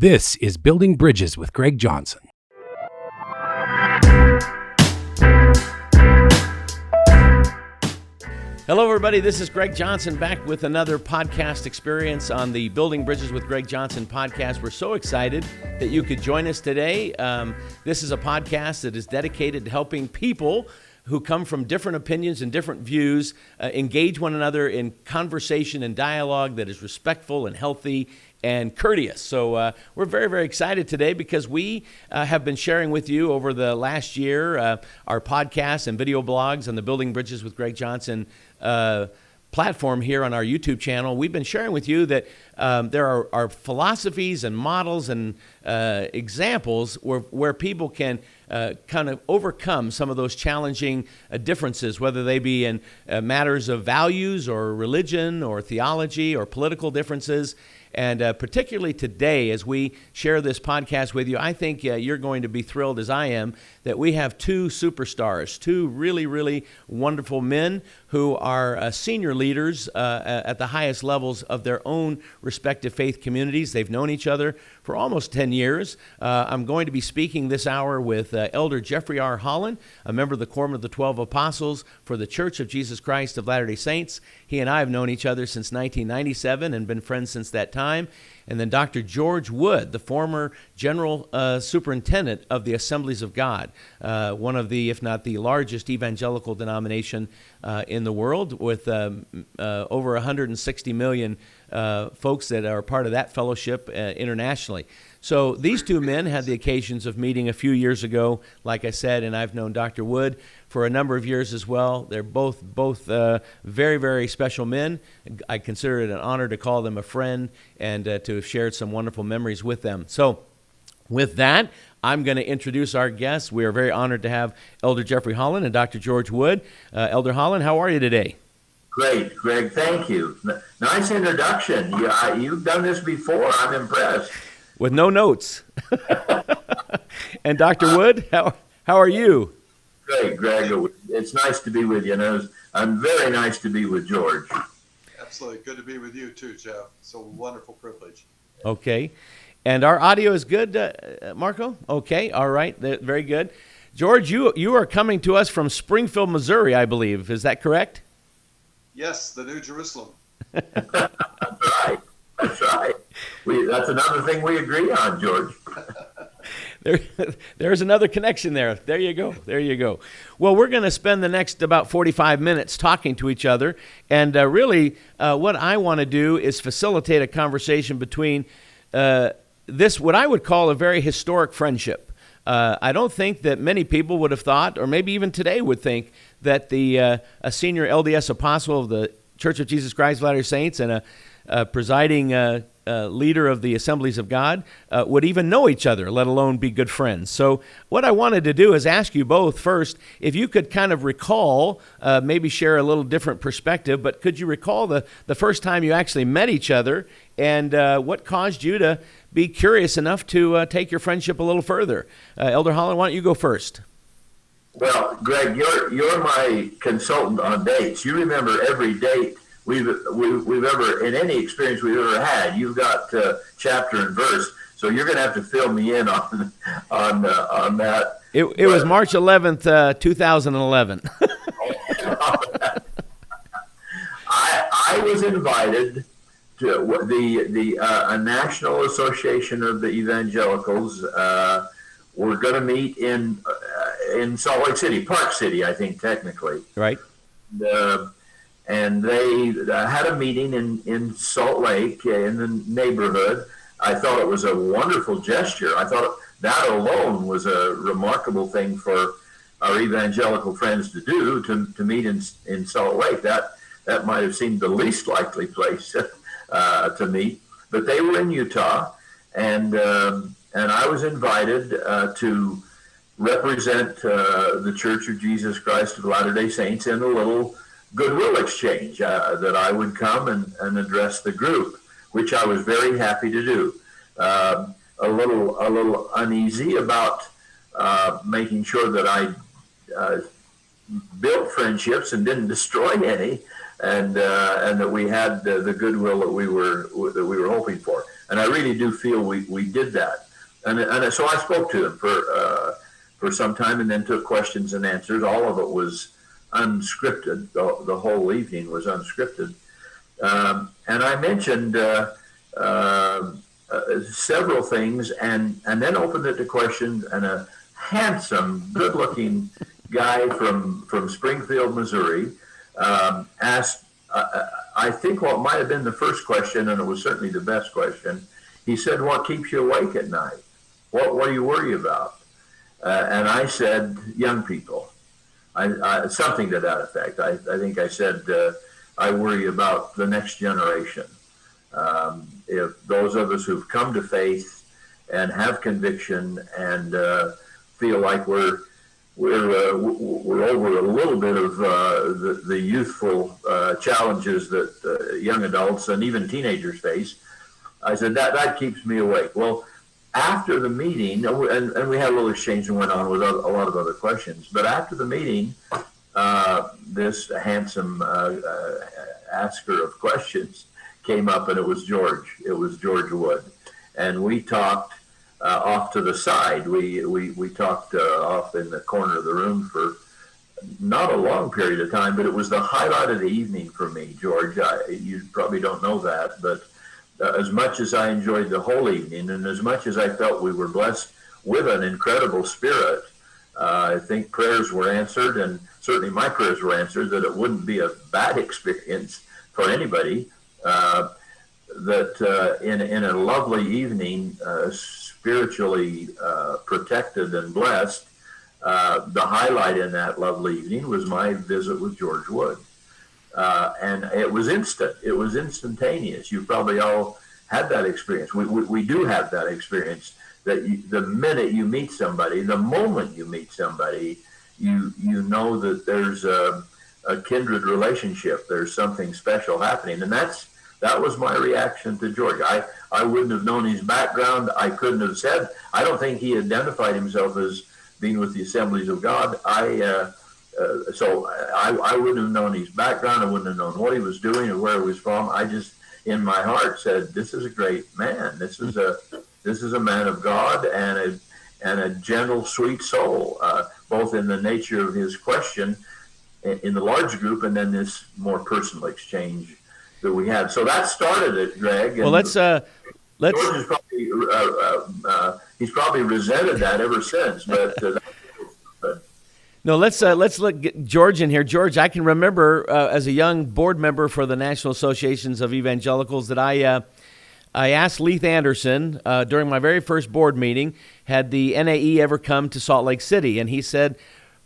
This is Building Bridges with Greg Johnson. Hello, everybody. This is Greg Johnson back with another podcast experience on the Building Bridges with Greg Johnson podcast. We're so excited that you could join us today. This is a podcast that is dedicated to helping people who come from different opinions and different views engage one another in conversation and dialogue that is respectful and healthy and courteous. So we're very, very excited today because we have been sharing with you over the last year our podcasts and video blogs on the Building Bridges with Greg Johnson platform here on our YouTube channel. We've been sharing with you that there are philosophies and models and examples where people can kind of overcome some of those challenging differences, whether they be in matters of values or religion or theology or political differences. And particularly today, as we share this podcast with you, I think you're going to be thrilled, as I am, that we have two superstars, two really, really wonderful men who are senior leaders at the highest levels of their own respective faith communities. They've known each other for almost 10 years. I'm going to be speaking this hour with Elder Jeffrey R Holland, a member of the Quorum of the 12 Apostles for the Church of Jesus Christ of Latter-day Saints. He and I have known each other since 1997 and been friends since that time. And then Dr. George Wood, the former General Superintendent of the Assemblies of God, one of the, if not the largest evangelical denomination in the world, with over 160 million folks that are part of that fellowship internationally. So these two men had the occasions of meeting a few years ago, like I said, and I've known Dr. Wood for a number of years as well. They're both very, very special men. I consider it an honor to call them a friend and to have shared some wonderful memories with them. So with that, I'm going to introduce our guests. We are very honored to have Elder Jeffrey Holland and Dr. George Wood. Elder Holland, how are you today? Great, Greg. Thank you. Nice introduction. You've done this before. I'm impressed. With no notes. And Dr. Wood, how are you? Great, Greg. It's nice to be with you. And I'm very nice to be with George. Absolutely. Good to be with you too, Jeff. It's a wonderful privilege. Okay. And our audio is good, Marco? Okay. All right. Very good. George, you are coming to us from Springfield, Missouri, I believe. Is that correct? Yes, the New Jerusalem. That's right. That's right. That's another thing we agree on, George. There's another connection there. There you go. Well, we're going to spend the next about 45 minutes talking to each other. And really, what I want to do is facilitate a conversation between this, what I would call a very historic friendship. I don't think that many people would have thought, or maybe even today would think, that a senior LDS apostle of the Church of Jesus Christ of Latter-day Saints and a presiding leader of the Assemblies of God would even know each other, let alone be good friends. So what I wanted to do is ask you both first, if you could kind of recall, maybe share a little different perspective, but could you recall the first time you actually met each other and what caused you to be curious enough to take your friendship a little further? Elder Holland, why don't you go first? Well, Greg, you're my consultant on dates. You remember every date we've ever, in any experience we've ever had. You've got chapter and verse, so you're going to have to fill me in on that. It was March 11th, 2011. I was invited to the National Association of the Evangelicals. We're going to meet in Salt Lake City, Park City, I think technically. Right. And they had a meeting in Salt Lake in the neighborhood. I thought it was a wonderful gesture. I thought that alone was a remarkable thing for our evangelical friends to do, to meet in Salt Lake. That might have seemed the least likely place to meet. But they were in Utah, and I was invited to represent the Church of Jesus Christ of Latter-day Saints in a little goodwill exchange, that I would come and address the group, which I was very happy to do. A little uneasy about making sure that I built friendships and didn't destroy any, and that we had the goodwill that we were hoping for. And I really do feel we did that. And so I spoke to him for some time, and then took questions and answers. All of it was unscripted. The whole evening was unscripted. And I mentioned several things, and then opened it to questions. And a handsome, good-looking guy from Springfield, Missouri, asked, I think what might have been the first question, and it was certainly the best question. He said, "What keeps you awake at night? What do you worry about?" And I said, "Young people." Something to that effect. I think I said, I worry about the next generation. If those of us who've come to faith and have conviction and feel like we're over a little bit of the youthful challenges that young adults and even teenagers face, I said that keeps me awake. Well, after the meeting, and we had a little exchange and went on with a lot of other questions, but after the meeting, this handsome asker of questions came up, and it was George. It was George Wood, and we talked off to the side. We talked off in the corner of the room for not a long period of time, but it was the highlight of the evening for me, George. You probably don't know that, but as much as I enjoyed the whole evening, and as much as I felt we were blessed with an incredible spirit, I think prayers were answered, and certainly my prayers were answered, that it wouldn't be a bad experience for anybody, that in a lovely evening, spiritually protected and blessed, the highlight in that lovely evening was my visit with George Wood. And it was instant. It was instantaneous. You probably all had that experience. We do have that experience, that the minute you meet somebody, the moment you meet somebody, you know that there's a kindred relationship. There's something special happening. And that was my reaction to George. I wouldn't have known his background. I couldn't have said. I don't think he identified himself as being with the Assemblies of God. So I wouldn't have known his background. I wouldn't have known what he was doing or where he was from. I just, in my heart, said, "This is a great man. This is a man of God and a gentle, sweet soul." Both in the nature of his question in the large group, and then this more personal exchange that we had. So that started it, Greg. Well, let's. George is probably he's probably resented that ever since, but. No, let's get George in here. George, I can remember as a young board member for the National Associations of Evangelicals that I asked Leith Anderson during my very first board meeting, had the NAE ever come to Salt Lake City? And he said,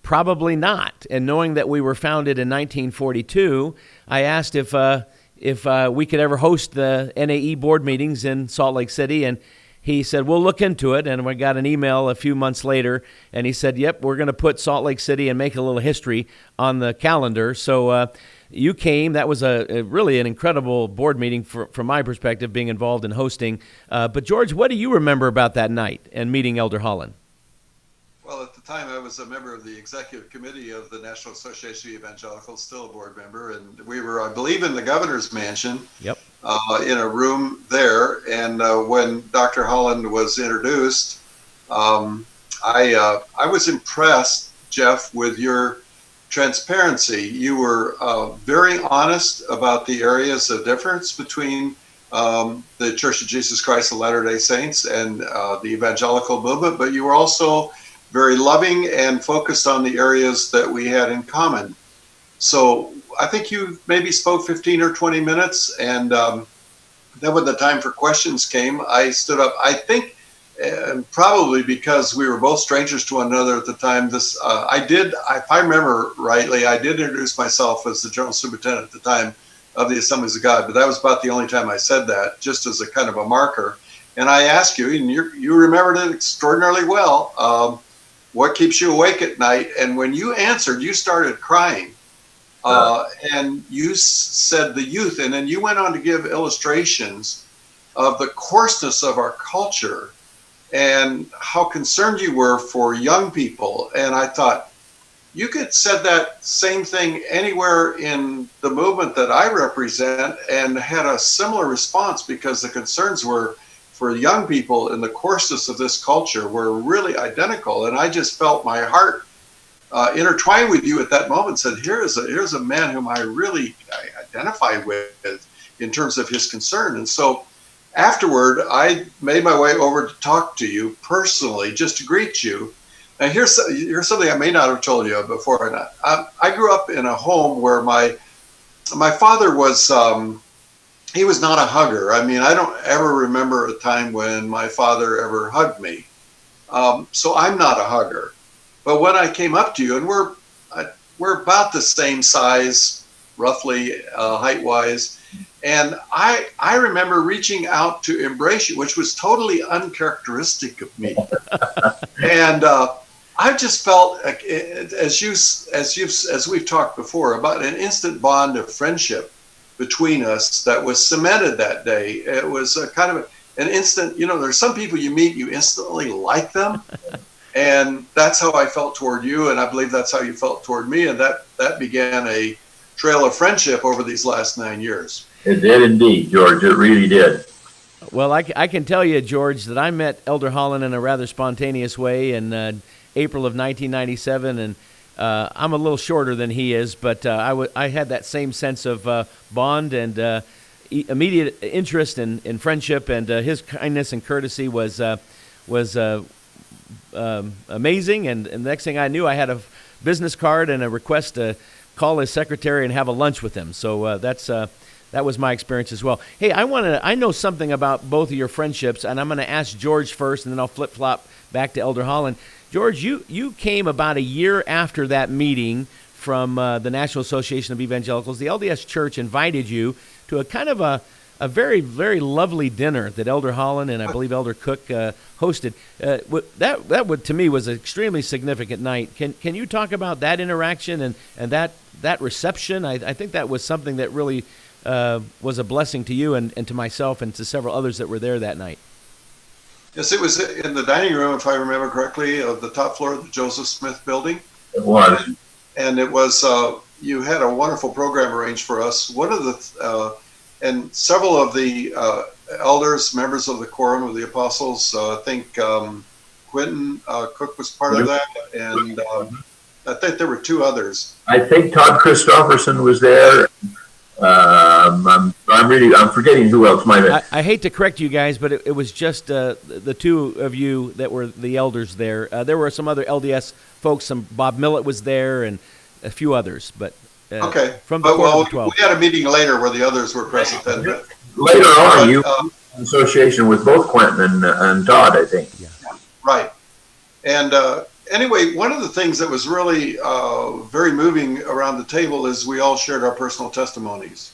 probably not. And knowing that we were founded in 1942, I asked if we could ever host the NAE board meetings in Salt Lake City, and he said, "We'll look into it." And we got an email a few months later, and he said, "Yep, we're going to put Salt Lake City and make a little history on the calendar." So you came. That was really an incredible board meeting from my perspective, being involved in hosting. But George, what do you remember about that night and meeting Elder Holland? Well, at the time, I was a member of the executive committee of the National Association of Evangelicals, still a board member, and we were, I believe, in the governor's mansion. Yep. In a room there, and when Dr. Holland was introduced, I was impressed, Jeff, with your transparency. You were very honest about the areas of difference between the Church of Jesus Christ of Latter-day Saints and the evangelical movement, but you were also very loving and focused on the areas that we had in common. So I think you maybe spoke 15 or 20 minutes, and then when the time for questions came, I stood up. I think, probably because we were both strangers to one another at the time, if I remember rightly, I did introduce myself as the General Superintendent at the time of the Assemblies of God, but that was about the only time I said that, just as a kind of a marker. And I asked you, and you remembered it extraordinarily well, what keeps you awake at night? And when you answered, you started crying. And you said the youth, and then you went on to give illustrations of the coarseness of our culture and how concerned you were for young people. And I thought, you could said that same thing anywhere in the movement that I represent and had a similar response, because the concerns were for young people in the coarseness of this culture were really identical. And I just felt my heart intertwined with you at that moment. Said, here's a man whom I identify with in terms of his concern. And so afterward, I made my way over to talk to you personally, just to greet you. And here's something I may not have told you before. And I grew up in a home where my father was, he was not a hugger. I mean, I don't ever remember a time when my father ever hugged me. So I'm not a hugger. But when I came up to you, and we're about the same size, roughly height-wise, and I remember reaching out to embrace you, which was totally uncharacteristic of me. And I just felt, as we've talked before, about an instant bond of friendship between us that was cemented that day. It was a kind of an instant, there's some people you meet, you instantly like them. And that's how I felt toward you, and I believe that's how you felt toward me, and that began a trail of friendship over these last 9 years. It did indeed, George. It really did. Well, I can tell you, George, that I met Elder Holland in a rather spontaneous way in April of 1997, and I'm a little shorter than he is, but I had that same sense of bond and immediate interest in friendship, and his kindness and courtesy was amazing. And the next thing I knew, I had a business card and a request to call his secretary and have a lunch with him. So that was my experience as well. Hey, I know something about both of your friendships, and I'm going to ask George first, and then I'll flip-flop back to Elder Holland. George, you came about a year after that meeting from the National Association of Evangelicals. The LDS Church invited you to a kind of a very, very lovely dinner that Elder Holland and I believe Elder Cook hosted. That would, to me, was an extremely significant night. Can you talk about that interaction and that reception? I think that was something that really was a blessing to you and to myself and to several others that were there that night. Yes, it was in the dining room, if I remember correctly, of the top floor of the Joseph Smith building. It was. And it was, you had a wonderful program arranged for us. One of the, and several of the elders, members of the Quorum of the Apostles, I think Quentin Cook was part of that, and I think there were two others. I think Todd Christofferson was there. I'm forgetting who else might have. I hate to correct you guys, but it was just the two of you that were the elders there. There were some other LDS folks. Bob Millett was there, and a few others. But okay, from the well, 12. we had a meeting later where the others were present. Then Later on, you in association with both Quentin and Todd, I think. Yeah. Right, and anyway, one of the things that was really very moving around the table is we all shared our personal testimonies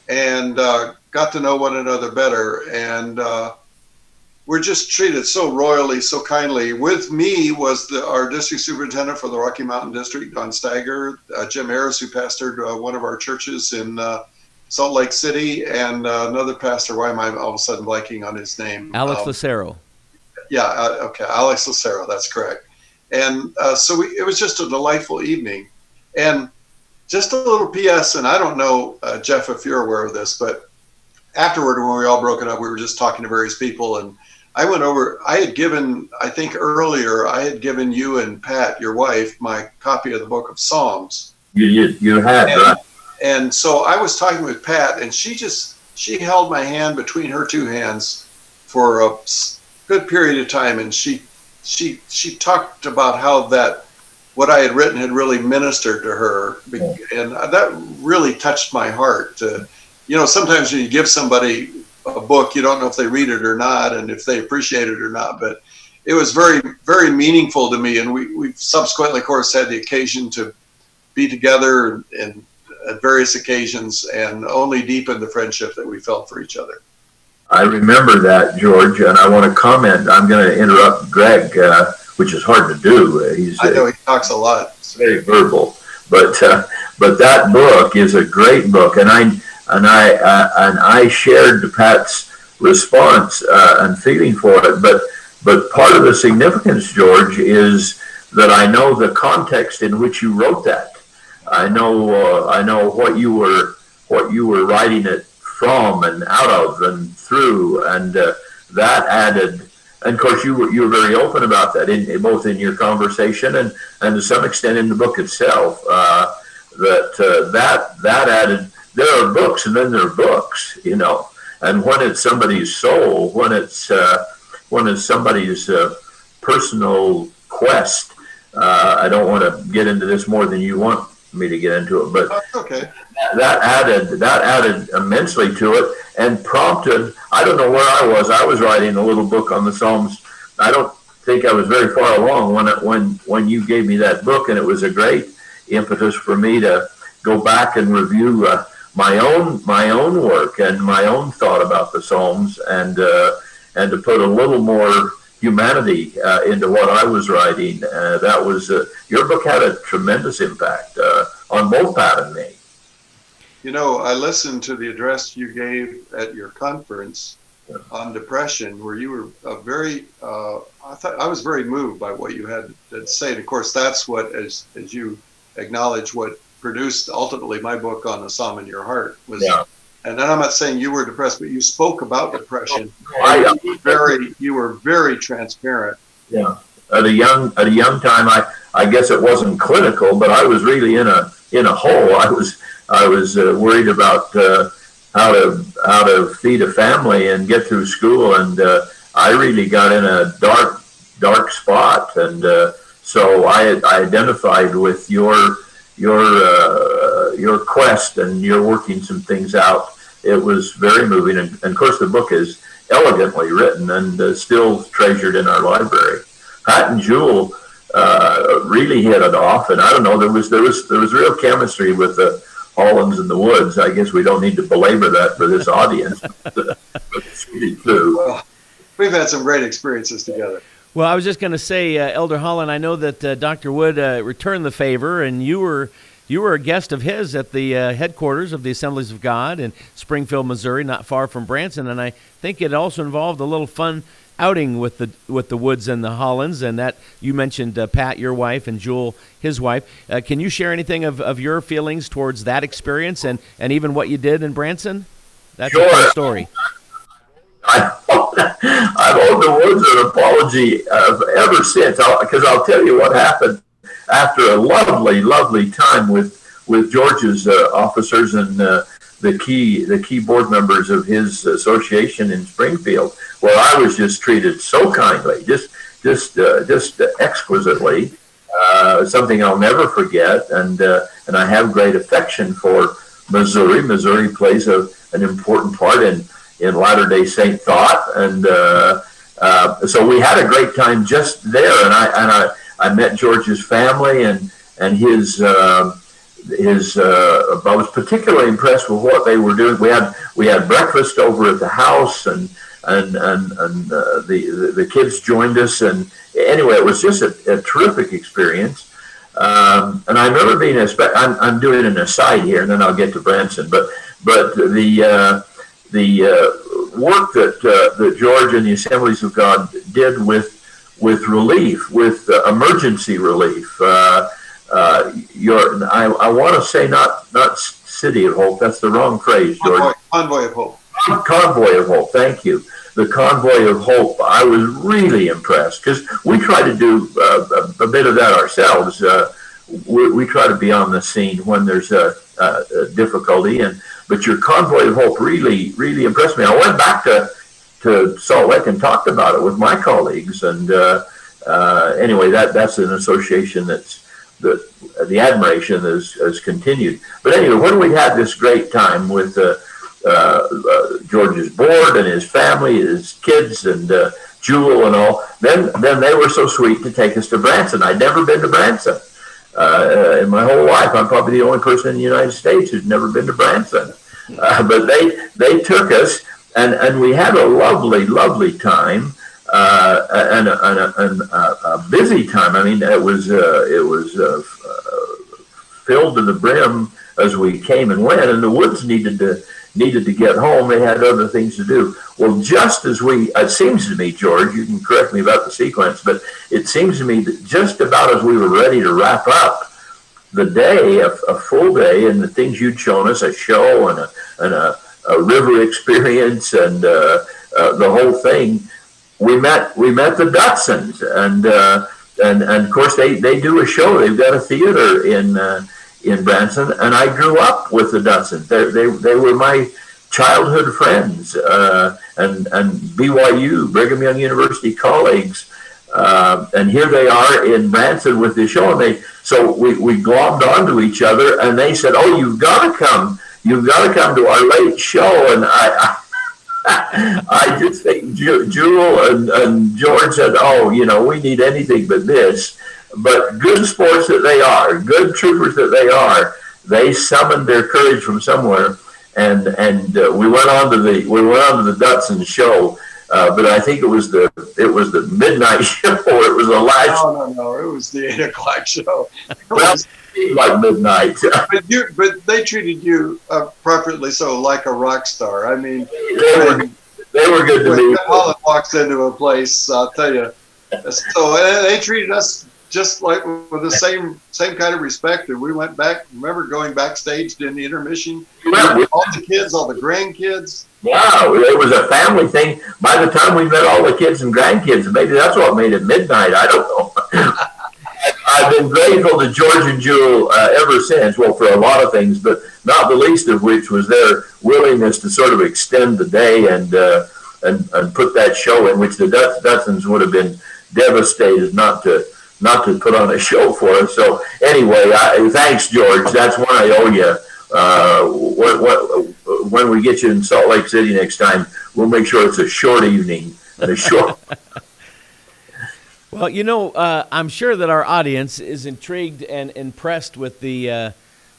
and got to know one another better. And we're just treated so royally, so kindly. With me was our district superintendent for the Rocky Mountain District, Don Steiger, Jim Ayers, who pastored one of our churches in Salt Lake City, and another pastor. Why am I all of a sudden blanking on his name? Alex Lucero. Yeah, okay, Alex Lucero, that's correct. And so it was just a delightful evening. And just a little PS, and I don't know, Jeff, if you're aware of this, but afterward, when we all broken up, we were just talking to various people, and I went over, I had given, I think earlier, I had given you and Pat, your wife, my copy of the book of Psalms. You had, right? And so I was talking with Pat, and she held my hand between her two hands for a good period of time, and she talked about how what I had written had really ministered to her, and that really touched my heart. Sometimes when you give somebody a book, you don't know if they read it or not, and if they appreciate it or not, but it was very, very meaningful to me, and we subsequently, of course, had the occasion to be together at various occasions and only deepened the friendship that we felt for each other. I remember that, George, and I want to comment. I'm going to interrupt Greg, which is hard to do. I know he talks a lot. It's very verbal, but that book is a great book, and I shared Pat's response and feeling for it. But part of the significance, George, is that I know the context in which you wrote that. I know what you were writing it from and out of and through, and that added. And of course, you were very open about that, both in your conversation and to some extent in the book itself. That added. There are books, and then there are books, And when it's somebody's soul, when it's somebody's personal quest. I don't want to get into this more than you want me to get into it, but okay. that added immensely to it and prompted. I don't know where I was. I was writing a little book on the Psalms. I don't think I was very far along when you gave me that book, and it was a great impetus for me to go back and review my own work and my own thought about the Psalms, and to put a little more humanity into what I was writing. That was your book had a tremendous impact on both Pat and me. I listened to the address you gave at your conference on depression, where you were I was very moved by what you had to say. And of course, that's what, as you acknowledge, what produced ultimately my book on the Psalm in Your Heart was. Yeah. And then I'm not saying you were depressed, but you spoke about depression. You were very transparent. Yeah, at a young time, I guess it wasn't clinical, but I was really in a hole. I was worried about how to feed a family and get through school, and I really got in a dark spot, and so I identified with your quest, and you're working some things out. It was very moving, and of course the book is elegantly written and still treasured in our library. Pat and Jewel really hit it off, and I don't know, there was real chemistry with the Hollands and the Woods. I guess we don't need to belabor that for this audience, but it's really true. Well, we've had some great experiences together. Well, I was just going to say, Elder Holland, I know that Dr. Wood returned the favor, and you were a guest of his at the headquarters of the Assemblies of God in Springfield, Missouri, not far from Branson, and I think it also involved a little fun outing with the Woods and the Hollands, and that you mentioned Pat, your wife, and Jewel, his wife. Can you share anything of your feelings towards that experience and even what you did in Branson? That's sure. A fun story. I've owed the Woods an apology ever since, because I'll tell you what happened after a lovely time with George's officers and the key board members of his association in Springfield, where I was just treated so kindly, just exquisitely, something I'll never forget, and I have great affection for Missouri. Missouri plays an important part in Latter-day Saint thought, and so we had a great time just there, and I met George's family and his. I was particularly impressed with what they were doing. We had breakfast over at the house, and the kids joined us, and anyway, it was just a terrific experience. And I remember being I'm doing an aside here, and then I'll get to Branson, but the work that George and the Assemblies of God did with relief, with emergency relief. I want to say not City of Hope. That's the wrong phrase, George. Convoy of Hope. Convoy of Hope. Thank you. The Convoy of Hope. I was really impressed because we try to do a bit of that ourselves. We try to be on the scene when there's a difficulty, but your Convoy of Hope really impressed me. I went back to Salt Lake and talked about it with my colleagues, and anyway, that's an association the admiration has continued. But anyway, when we had this great time with George's board and his family, his kids, and Jewel and all, then they were so sweet to take us to Branson. I'd never been to Branson in my whole life. I'm probably the only person in the United States who's never been to Branson. But they took us, and we had a lovely time. And a busy time. I mean, it was filled to the brim as we came and went, and the Woods needed to get home. They had other things to do. Well, just as it seems to me, George, you can correct me about the sequence, but it seems to me that just about as we were ready to wrap up the day, a full day, and the things you'd shown us, a show and a river experience and the whole thing, we met the Dutsons, and of course they do a show. They've got a theater in Branson, and I grew up with the Dutsons. They were my childhood friends, and BYU, Brigham Young University colleagues, and here they are in Branson with the show, and so we glommed onto each other, and they said, "Oh, you've got to come to our late show," and I just think Jewel and George said, "Oh, we need anything but this." But good sports that they are, good troopers that they are, they summoned their courage from somewhere, and we went on to the Dutson show. But I think it was the midnight show. It was the last. No. It was the 8:00 show. Well, it seemed like midnight. But they treated you appropriately so, like a rock star. I mean, they were good to me. When Holland walks into a place, I'll tell you. So they treated us just like with the same kind of respect. And we went back. Remember going backstage during the intermission? All the kids, all the grandkids. Yeah, it was a family thing. By the time we met all the kids and grandkids, maybe that's what made it midnight. I don't know. I've been grateful to George and Jewel ever since. Well, for a lot of things, but not the least of which was their willingness to sort of extend the day and put that show in, which the Dutsons would have been devastated not to put on a show for us. So anyway, thanks, George. That's one I owe you. When we get you in Salt Lake City next time, we'll make sure it's a short evening and a short. Well, I'm sure that our audience is intrigued and impressed with the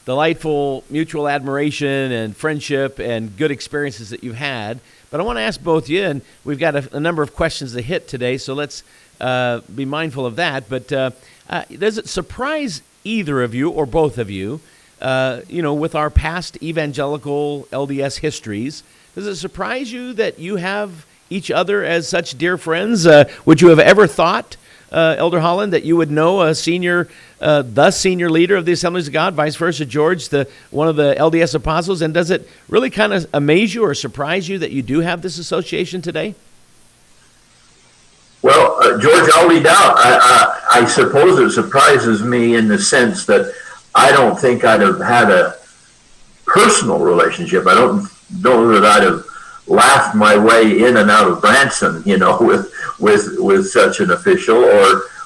delightful mutual admiration and friendship and good experiences that you've had. But I want to ask both of you, and we've got a number of questions to hit today, so let's be mindful of that. But does it surprise either of you or both of you, with our past evangelical LDS histories, does it surprise you that you have each other as such dear friends? Would you have ever thought, Elder Holland, that you would know the senior leader of the Assemblies of God, vice versa, George, one of the LDS apostles? And does it really kind of amaze you or surprise you that you do have this association today? Well, George, I'll lead out. I suppose it surprises me in the sense that I don't think I'd have had a personal relationship. I don't know that I'd have laughed my way in and out of Branson, with such an official,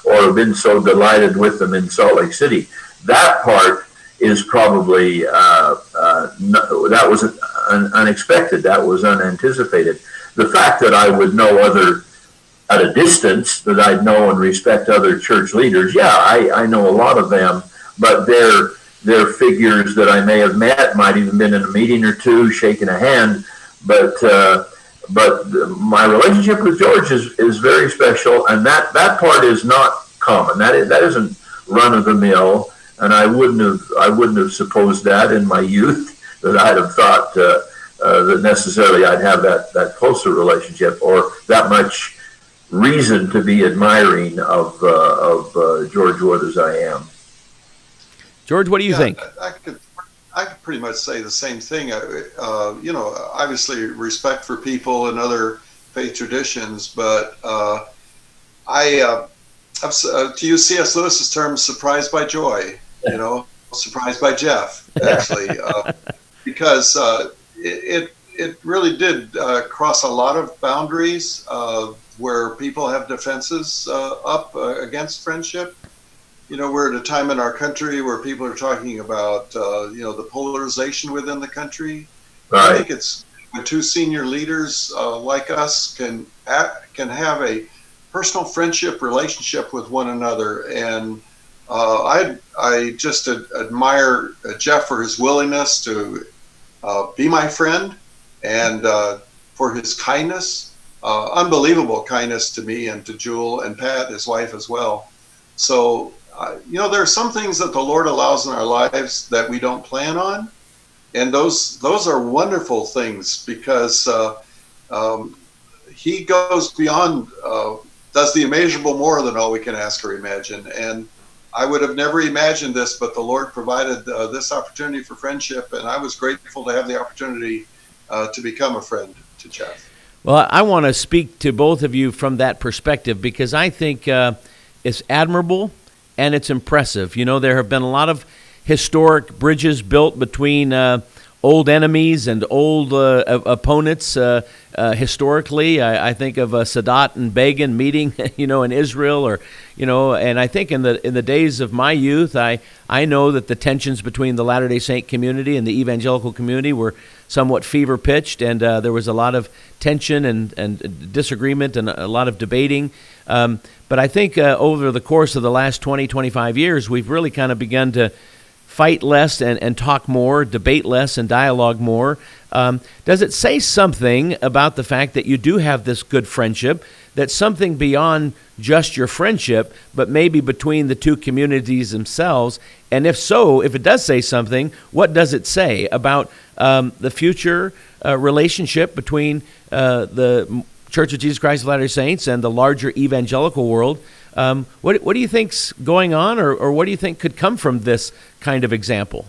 or been so delighted with them in Salt Lake City. That part is probably that was unexpected. That was unanticipated. The fact that I would know at a distance, that I'd know and respect other church leaders. Yeah, I know a lot of them. But they're figures that I may have met, might even been in a meeting or two, shaking a hand. But my relationship with George is very special, and that part is not common. That isn't run of the mill, and I wouldn't have supposed that in my youth, that I'd have thought that necessarily I'd have that closer relationship or that much reason to be admiring of George Wood as I am. George, what do you think? I could pretty much say the same thing. Obviously respect for people and other faith traditions, but to use C.S. Lewis's term, surprised by joy. Surprised by Jeff, actually, because it really did cross a lot of boundaries where people have defenses up against friendship. We're at a time in our country where people are talking about, the polarization within the country. Right. I think it's when two senior leaders like us can have a personal friendship relationship with one another. And I just admire Jeff for his willingness to be my friend and for his kindness, unbelievable kindness to me and to Jewel and Pat, his wife, as well. So, there are some things that the Lord allows in our lives that we don't plan on, and those are wonderful things because He goes beyond, does the immeasurable more than all we can ask or imagine. And I would have never imagined this, but the Lord provided this opportunity for friendship, and I was grateful to have the opportunity to become a friend to Jeff. Well, I want to speak to both of you from that perspective because I think it's admirable and it's impressive. You know, there have been a lot of historic bridges built between old enemies and old opponents historically. I think of Sadat and Begin meeting, in Israel, or and I think in the days of my youth, I know that the tensions between the Latter-day Saint community and the evangelical community were somewhat fever pitched, and there was a lot of tension and disagreement and a lot of debating. But I think over the course of the last 20, 25 years, we've really kind of begun to fight less and talk more, debate less and dialogue more. Does it say something about the fact that you do have this good friendship, that's something beyond just your friendship, but maybe between the two communities themselves? And if so, if it does say something, what does it say about the future relationship between the Church of Jesus Christ of Latter-day Saints and the larger evangelical world? What do you think's going on, or what do you think could come from this kind of example?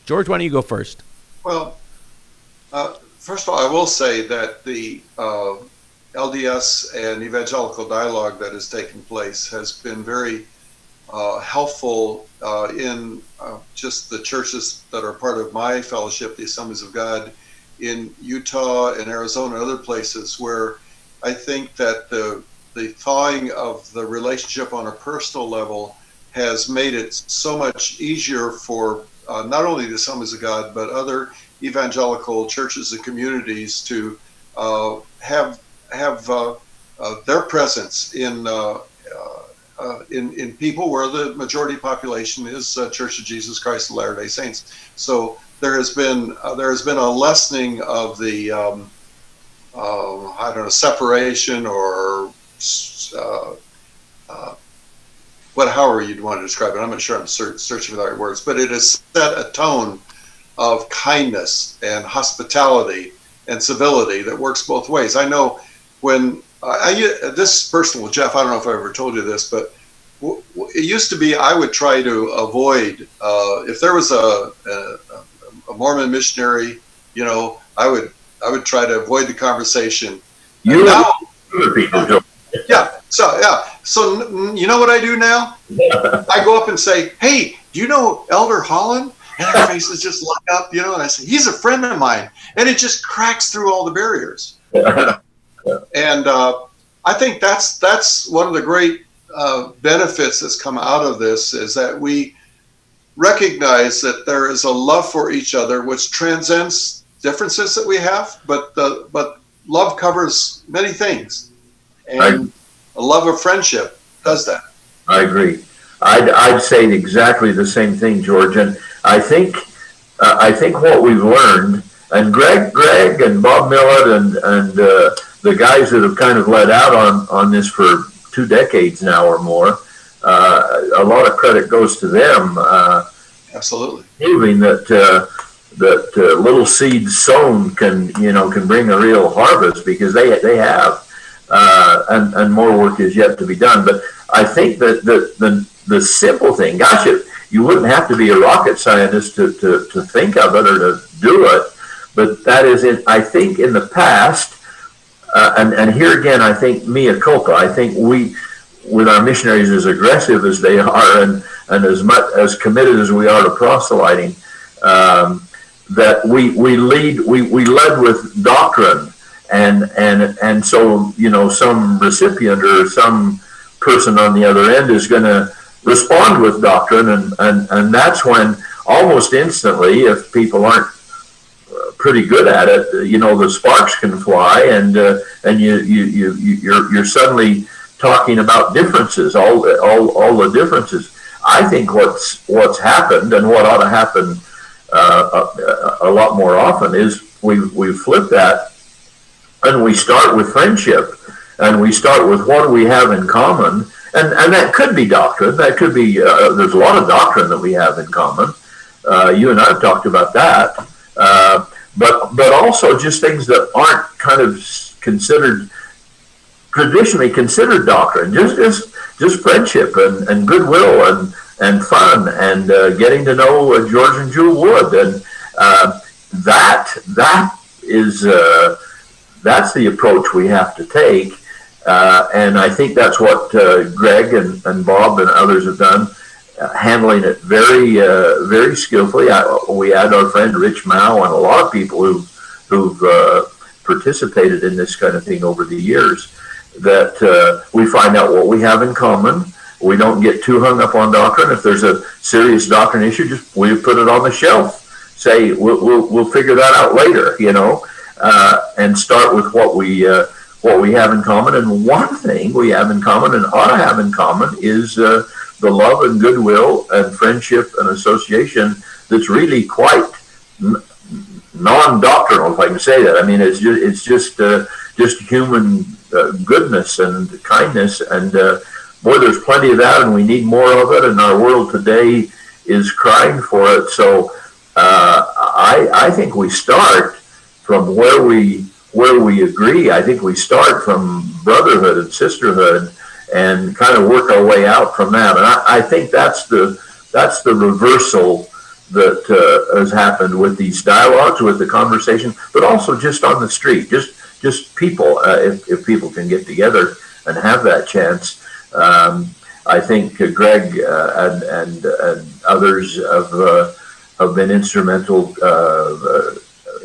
George, why don't you go first? Well, first of all, I will say that the LDS and evangelical dialogue that has taken place has been very helpful in just the churches that are part of my fellowship, the Assemblies of God, in Utah and Arizona and other places, where I think that the thawing of the relationship on a personal level has made it so much easier for not only the Assemblies of God, but other evangelical churches and communities to have their presence in people where the majority population is Church of Jesus Christ of Latter-day Saints. So there has been a lessening of the separation or however you'd want to describe it. I'm not sure. I'm searching for the right words, but it has set a tone of kindness and hospitality and civility that works both ways. I know when this is personal, Jeff, I don't know if I ever told you this, but it used to be I would try to avoid if there was a Mormon missionary, I would try to avoid the conversation. Other people do. Yeah. So you know what I do now? I go up and say, "Hey, do you know Elder Holland?" And her faces just light up, and I say, "He's a friend of mine," and it just cracks through all the barriers. And I think that's one of the great benefits that's come out of this, is that we recognize that there is a love for each other which transcends differences that we have, but love covers many things, and a love of friendship does that. I agree. I'd say exactly the same thing, George. And I think what we've learned, and Greg and Bob Millett and the guys that have kind of led out on this for 2 decades now or more, a lot of credit goes to them. Absolutely. Proving that little seeds sown can bring a real harvest, because they have, and more work is yet to be done. But I think that the simple thing, gosh, you wouldn't have to be a rocket scientist to think of it or to do it. But that is it. I think in the past, and here again, I think mea culpa. I think we, with our missionaries as aggressive as they are and as much as committed as we are to proselyting, that we led with doctrine, and so some recipient or some person on the other end is going to respond with doctrine, and that's when almost instantly, if people aren't pretty good at it, the sparks can fly, and you're suddenly talking about differences, all the differences. I think what's happened, and what ought to happen a lot more often, is we flip that, and we start with friendship, and we start with what do we have in common, and that could be doctrine. That could be there's a lot of doctrine that we have in common. You and I have talked about that, but also just things that aren't kind of traditionally considered doctrine. Just friendship and goodwill and fun and getting to know George and Jewel Wood, and that is that's the approach we have to take. And I think that's what Greg and Bob and others have done, handling it very skillfully. We had our friend Rich Mao and a lot of people who've participated in this kind of thing over the years, that we find out what we have in common. We don't get too hung up on doctrine. If there's a serious doctrine issue, just we put it on the shelf. Say we'll figure that out later, and start with what we have in common. And one thing we have in common and ought to have in common is the love and goodwill and friendship and association that's really quite non-doctrinal, if I can say that. I mean, it's just human goodness and kindness, and boy, there's plenty of that, and we need more of it, and our world today is crying for it. So I think we start from where we agree. I think we start from brotherhood and sisterhood and kind of work our way out from that. And I think that's the reversal that has happened with these dialogues, with the conversation, but also just on the street, just people, if people can get together and have that chance. I think Greg and others have been instrumental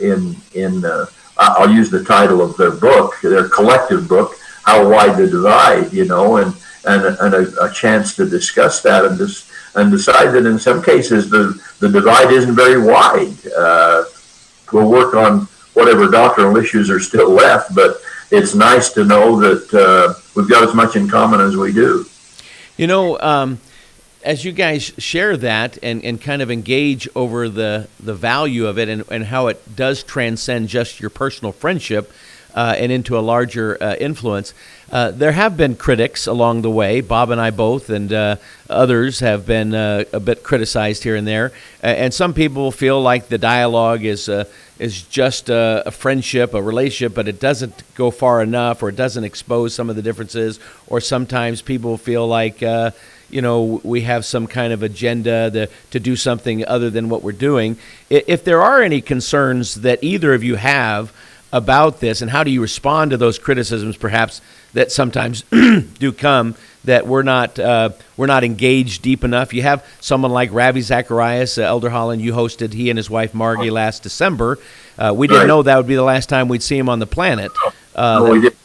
in I'll use the title of their book, their collective book, How Wide the Divide, and a chance to discuss that and decide that in some cases the divide isn't very wide. We'll work on whatever doctrinal issues are still left, but it's nice to know that we've got as much in common as we do. As you guys share that and kind of engage over the value of it and how it does transcend just your personal friendship and into a larger influence, there have been critics along the way. Bob and I both, and others have been a bit criticized here and there. And some people feel like the dialogue is just a friendship, a relationship, but it doesn't go far enough, or it doesn't expose some of the differences. Or sometimes people feel like we have some kind of agenda to do something other than what we're doing. If there are any concerns that either of you have about this, and how do you respond to those criticisms, perhaps that sometimes do come, that we're not engaged deep enough? You have someone like Ravi Zacharias, Elder Holland. You hosted he and his wife Margie last December. We didn't know that would be the last time we'd see him on the planet. We did.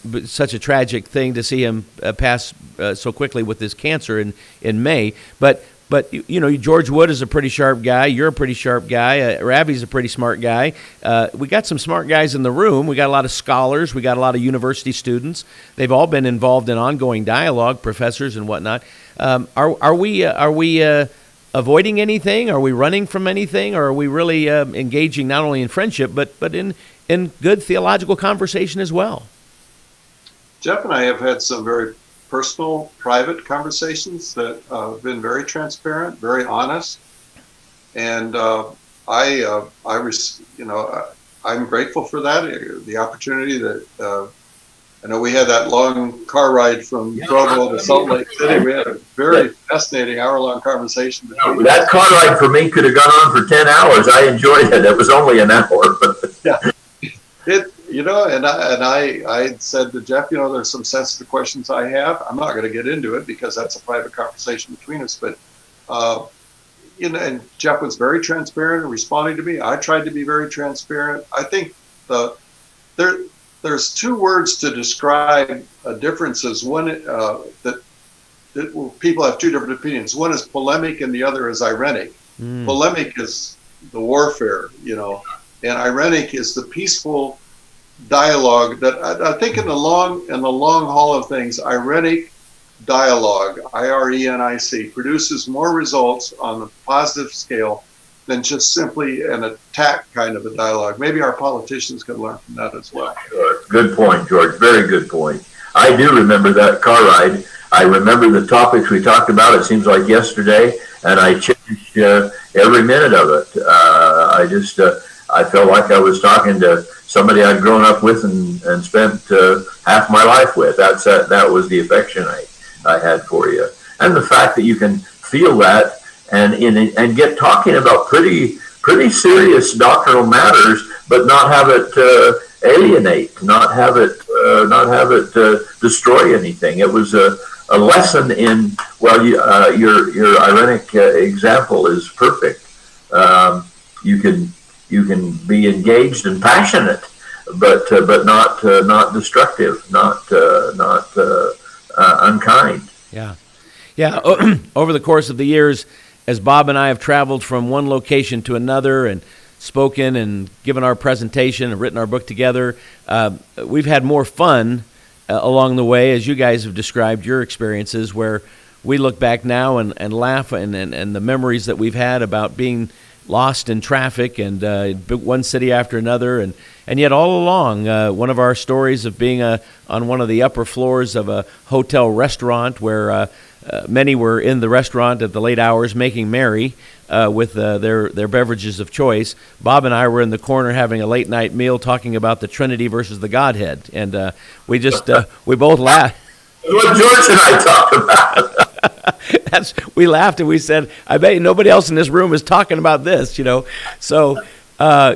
But such a tragic thing to see him pass so quickly with this cancer in May. But George Wood is a pretty sharp guy. You're a pretty sharp guy. Ravi's a pretty smart guy. We got some smart guys in the room. We got a lot of scholars. We got a lot of university students. They've all been involved in ongoing dialogue, professors and whatnot. Are we avoiding anything? Are we running from anything? Or are we really engaging not only in friendship but in good theological conversation as well? Jeff and I have had some very personal, private conversations that have been very transparent, very honest, and I'm grateful for that. The opportunity that I know we had that long car ride from Provo to Salt Lake City. We had a very fascinating hour-long conversation. That car ride for me could have gone on for 10 hours. I enjoyed it. It was only an hour, but yeah. I said to Jeff, there's some sensitive questions I have. I'm not going to get into it because that's a private conversation between us. But, and Jeff was very transparent in responding to me. I tried to be very transparent. I think there's two words to describe differences. One that people have two different opinions. One is polemic and the other is irenic. Polemic is the warfare, and irenic is the peaceful dialogue that I think in the long haul of things, irenic dialogue, IRENIC, produces more results on the positive scale than just simply an attack kind of a dialogue. Maybe our politicians can learn from that as well. Sure. Good point, George. Very good point. I do remember that car ride. I remember the topics we talked about. It seems like yesterday, and I cherished every minute of it. I felt like I was talking to somebody I'd grown up with and spent half my life with. That was the affection I had for you, and the fact that you can feel that and get talking about pretty serious doctrinal matters, but not have it alienate, not have it destroy anything. It was a lesson in, well, your ironic example is perfect. You can be engaged and passionate, but not destructive, not unkind. Yeah. Over the course of the years, as Bob and I have traveled from one location to another and spoken and given our presentation and written our book together, we've had more fun along the way, as you guys have described your experiences, where we look back now and laugh and the memories that we've had about being lost in traffic and one city after another, and yet all along, one of our stories of being on one of the upper floors of a hotel restaurant where many were in the restaurant at the late hours making merry with their beverages of choice. Bob and I were in the corner having a late night meal talking about the Trinity versus the Godhead, and we both laughed. What George and I talked about. We laughed and we said, I bet nobody else in this room is talking about this, So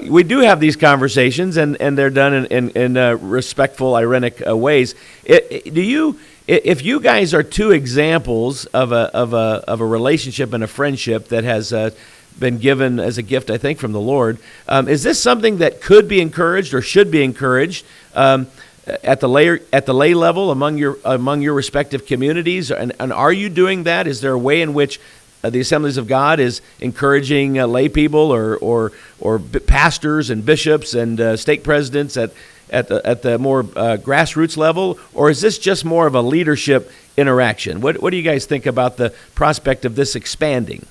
we do have these conversations, and they're done in respectful, ironic ways. If you guys are two examples of a relationship and a friendship that has been given as a gift, I think, from the Lord, is this something that could be encouraged or should be encouraged at the lay level among your respective communities? And are you doing that? Is there a way in which the Assemblies of God is encouraging lay people or pastors and bishops and stake presidents at the more grassroots level, or is this just more of a leadership interaction? What do you guys think about the prospect of this expanding?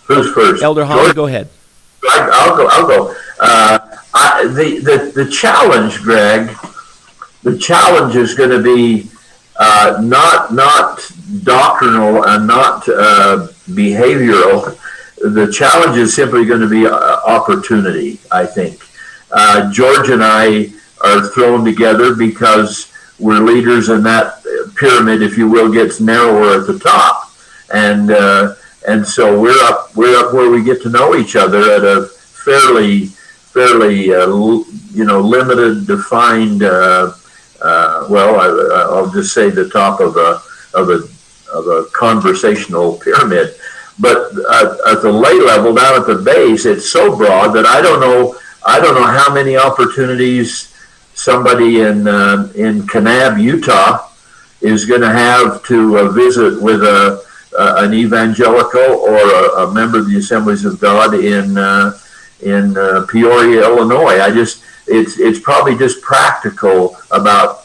Who's first? Elder Holland, go ahead. I'll go. The challenge, Greg, the challenge is going to be not doctrinal and not behavioral. The challenge is simply going to be opportunity, I think. George and I are thrown together because we're leaders, and that pyramid, if you will, gets narrower at the top, and so we're up where we get to know each other at a fairly limited, defined. I'll just say the top of a conversational pyramid, but at the lay level, down at the base, it's so broad that I don't know how many opportunities somebody in Kanab, Utah, is going to have to visit with an evangelical or a member of the Assemblies of God in Peoria, Illinois. It's probably just practical about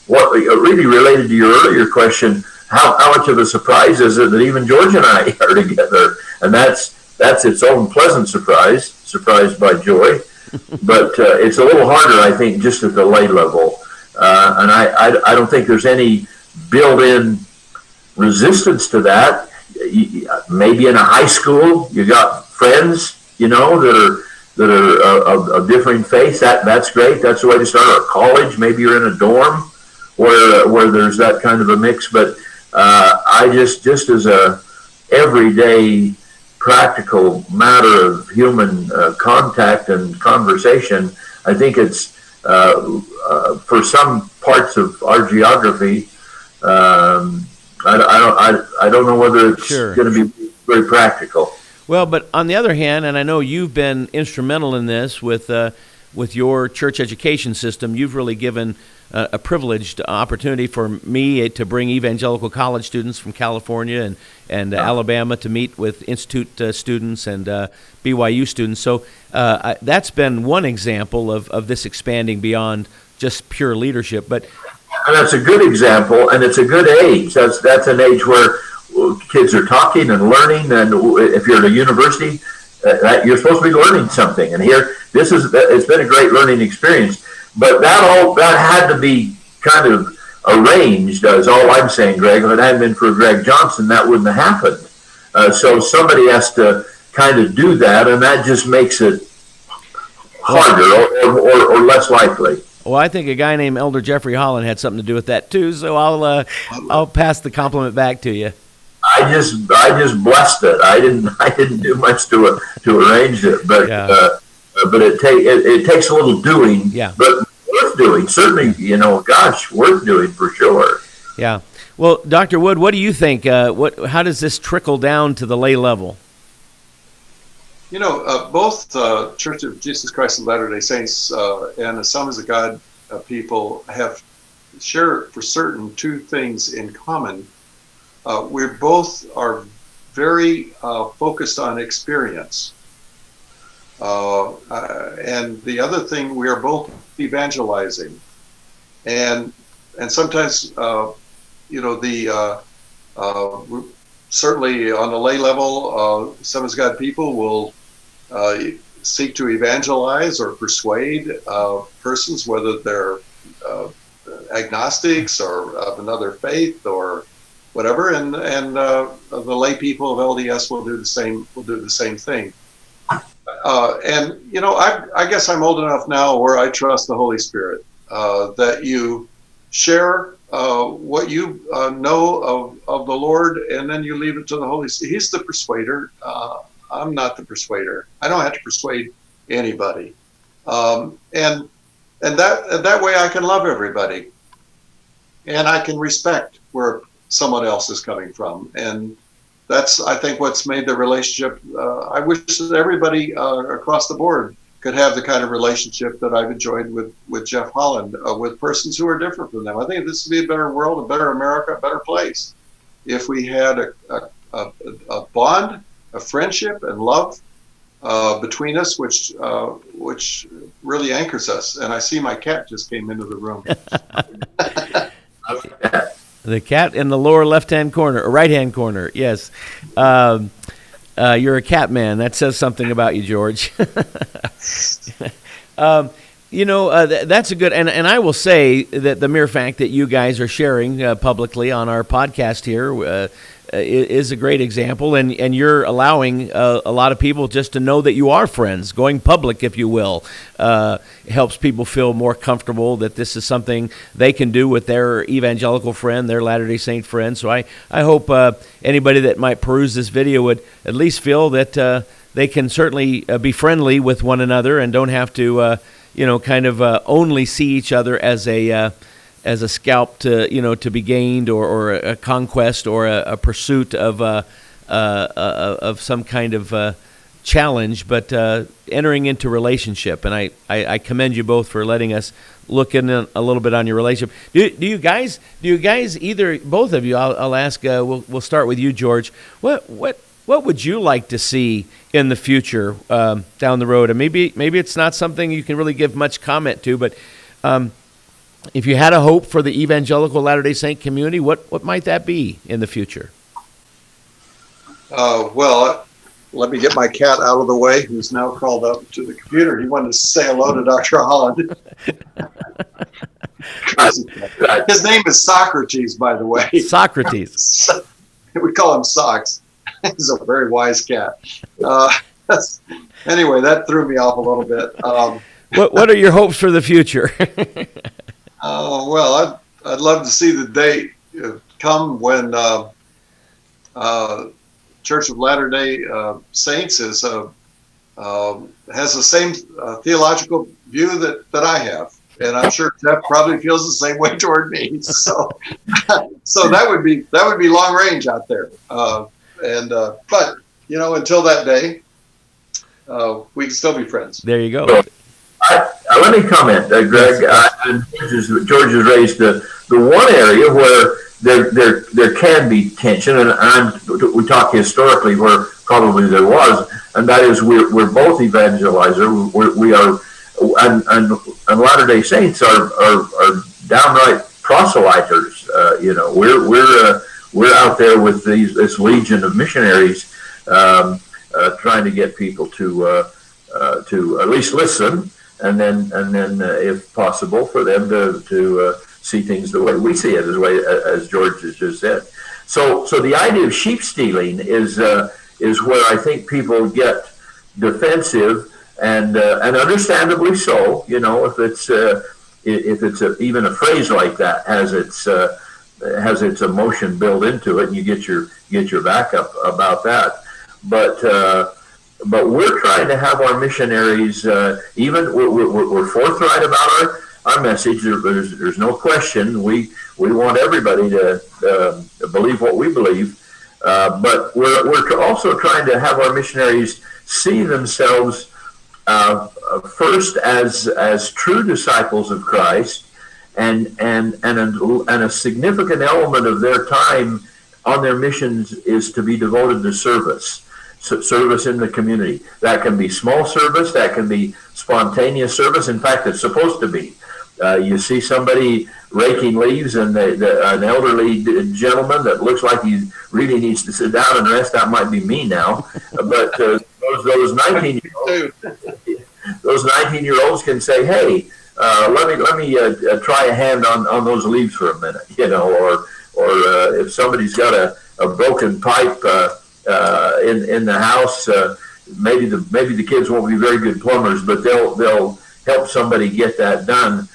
what really related to your earlier question. How much of a surprise is it that even George and I are together? And that's its own pleasant surprised by joy, but it's a little harder, I think, just at the lay level. And I don't think there's any built-in resistance to that. Maybe in a high school, you got friends, that are of differing faiths. That's great. That's the way to start. Or college, maybe you're in a dorm where there's that kind of a mix. But I just as a everyday practical matter of human contact and conversation, I think it's for some parts of our geography. I don't know whether it's going to be very practical. Well, but on the other hand, and I know you've been instrumental in this with your church education system, you've really given a privileged opportunity for me to bring evangelical college students from California and Alabama to meet with Institute students and BYU students. So that's been one example of this expanding beyond just pure leadership. But and that's a good example, and it's a good age. That's an age where kids are talking and learning, and if you're at a university, you're supposed to be learning something. And here, it's been a great learning experience. But that had to be kind of arranged, is all I'm saying, Greg. If it hadn't been for Greg Johnson, that wouldn't have happened. So somebody has to kind of do that, and that just makes it harder or less likely. Well, I think a guy named Elder Jeffrey Holland had something to do with that too. So I'll pass the compliment back to you. I just blessed it. I didn't do much to arrange it, but but it takes a little doing. Yeah. But worth doing, certainly. Gosh, worth doing for sure. Yeah. Well, Dr. Wood, what do you think? How does this trickle down to the lay level? Both Church of Jesus Christ of Latter-day Saints and Assemblies of God people share for certain two things in common. We both are very focused on experience. And the other thing, we are both evangelizing. And sometimes, certainly on the lay level, Assemblies of God people will seek to evangelize or persuade persons, whether they're agnostics or of another faith or whatever, and the lay people of LDS will do the same. Will do the same thing. I guess I'm old enough now where I trust the Holy Spirit that you share what you know of the Lord, and then you leave it to the Holy Spirit. He's the persuader. I'm not the persuader. I don't have to persuade anybody, and that way I can love everybody, and I can respect where someone else is coming from, and that's, I think, what's made the relationship. I wish that everybody across the board could have the kind of relationship that I've enjoyed with Jeff Holland, with persons who are different from them. I think this would be a better world, a better America, a better place if we had a bond, a friendship, and love between us, which really anchors us. And I see my cat just came into the room. The cat in the lower left-hand corner, or right-hand corner, yes. You're a cat man. That says something about you, George. That's a good, and I will say that the mere fact that you guys are sharing publicly on our podcast here is a great example, and you're allowing a lot of people just to know that you are friends. Going public, if you will, helps people feel more comfortable that this is something they can do with their evangelical friend, their Latter-day Saint friend. So I hope anybody that might peruse this video would at least feel that they can certainly be friendly with one another and don't have to, only see each other as a scalp to be gained, or a conquest, or a pursuit of some kind of challenge, but entering into relationship. And I commend you both for letting us look in a little bit on your relationship. Do you guys either, both of you? I'll ask. We'll start with you, George. What would you like to see in the future down the road? And maybe it's not something you can really give much comment to, but if you had a hope for the evangelical Latter-day Saint community, what might that be in the future? Well, let me get my cat out of the way, who's now called up to the computer. He wanted to say hello to Dr. Holland. His name is Socrates, by the way. Socrates. We call him Socks. He's a very wise cat. Anyway, that threw me off a little bit. What are your hopes for the future? Well, I'd love to see the day come when Church of Latter-day Saints has the same theological view that I have, and I'm sure Jeff probably feels the same way toward me. So that would be long range out there. But until that day, we can still be friends. There you go. Let me comment, Greg. George has raised the one area where there can be tension, and we talk historically where probably there was, and that is we're both evangelizer. We are, and Latter-day Saints are downright proselyters. We're out there with this legion of missionaries, trying to get people to at least listen. And then, if possible, for them to see things the way we see it, as George has just said. So the idea of sheep stealing is where I think people get defensive, and understandably so. If it's even a phrase like that has its emotion built into it, and you get your backup about that. But but we're trying to have our missionaries, even we're forthright about our message. There's no question. We want everybody to believe what we believe, but we're also trying to have our missionaries see themselves first as true disciples of Christ, and a significant element of their time on their missions is to be devoted to service. Service in the community. That can be small service, that can be spontaneous service. In fact, it's supposed to be. You see somebody raking leaves, and an elderly gentleman that looks like he really needs to sit down and rest. That might be me now, but those 19-year-olds can say, "Hey, let me try a hand on those leaves for a minute," or if somebody's got a broken pipe in the house, maybe the kids won't be very good plumbers, but they'll help somebody get that done.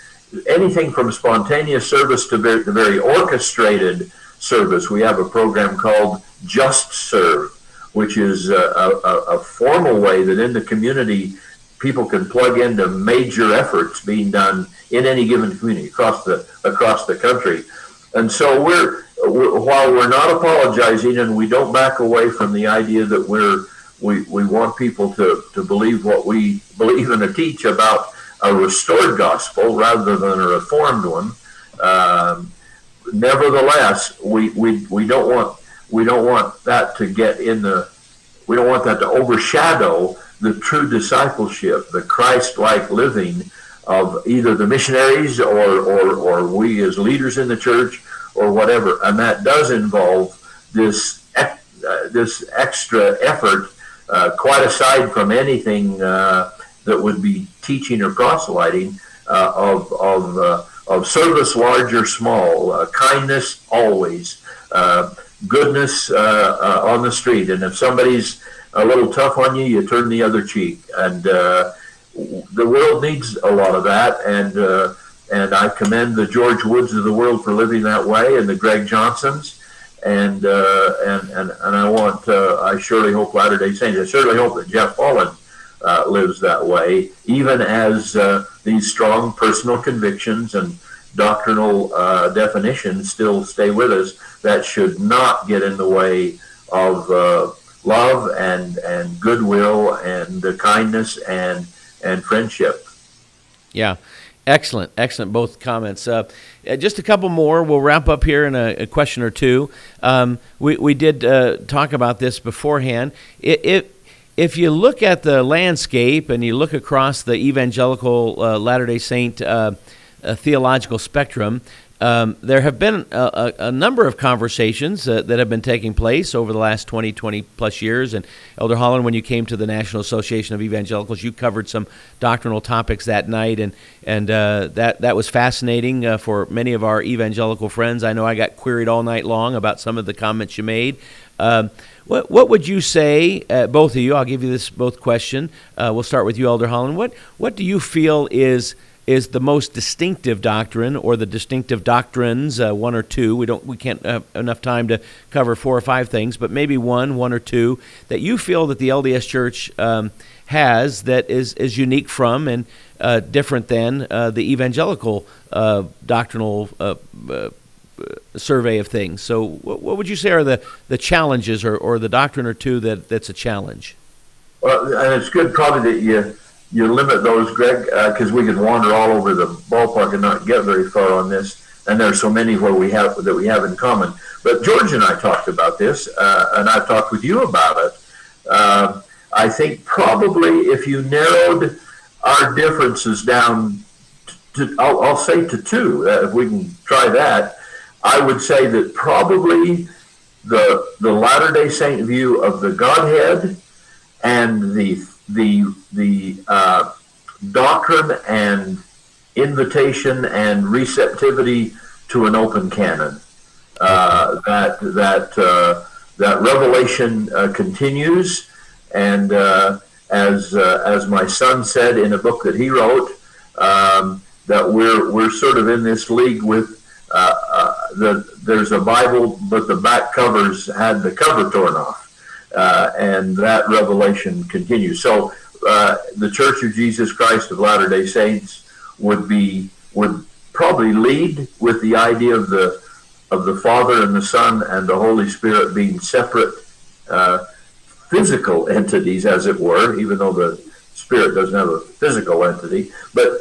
Anything from spontaneous service to the very orchestrated service. We have a program called Just Serve, which is a formal way that in the community people can plug into major efforts being done in any given community across the country. And so while we're not apologizing, and we don't back away from the idea that we want people to believe what we believe and teach about a restored gospel rather than a reformed one. Nevertheless, we don't want that to we don't want that to overshadow the true discipleship, the Christ-like living of either the missionaries or we as leaders in the church or whatever. And that does involve this extra effort, quite aside from anything that would be teaching or proselyting, of service, large or small, kindness always, goodness on the street. And if somebody's a little tough on you, you turn the other cheek. And the world needs a lot of that. And I commend the George Woods of the world for living that way, and the Greg Johnsons. And I surely hope Latter-day Saints. I certainly hope that Jeff Holland lives that way, even as these strong personal convictions and doctrinal definitions still stay with us. That should not get in the way of love and goodwill and kindness and friendship. Yeah. Excellent. Both comments. Just a couple more. We'll wrap up here in a question or two. We did talk about this beforehand. If you look at the landscape and you look across the evangelical Latter-day Saint theological spectrum, there have been a number of conversations that have been taking place over the last 20 plus years. And Elder Holland, when you came to the National Association of Evangelicals, you covered some doctrinal topics that night, and that was fascinating for many of our evangelical friends. I know I got queried all night long about some of the comments you made. What would you say, both of you? I'll give you this both question. We'll start with you, Elder Holland. What do you feel is the most distinctive doctrine, or the distinctive doctrines, one or two? We can't have enough time to cover 4 or 5 things, but maybe one or two that you feel that the LDS Church has that is unique from and different than the evangelical doctrinal survey of things. So what would you say are the challenges or the doctrine or two that's a challenge? Well, and it's good probably that you limit those, Greg, because we could wander all over the ballpark and not get very far on this. And there's so many where we have in common. But George and I talked about this, and I've talked with you about it. I think probably if you narrowed our differences down to, I'll say to 2, if we can try that, I would say that probably the Latter-day Saint view of the Godhead and the doctrine and invitation and receptivity to an open canon. That revelation continues, and as my son said in a book that he wrote, that we're sort of in this league with there's a Bible, but the back covers had the cover torn off. and that revelation continues. So the Church of Jesus Christ of Latter-day Saints would probably lead with the idea of the Father and the Son and the Holy Spirit being separate physical entities, as it were, even though the Spirit doesn't have a physical entity, but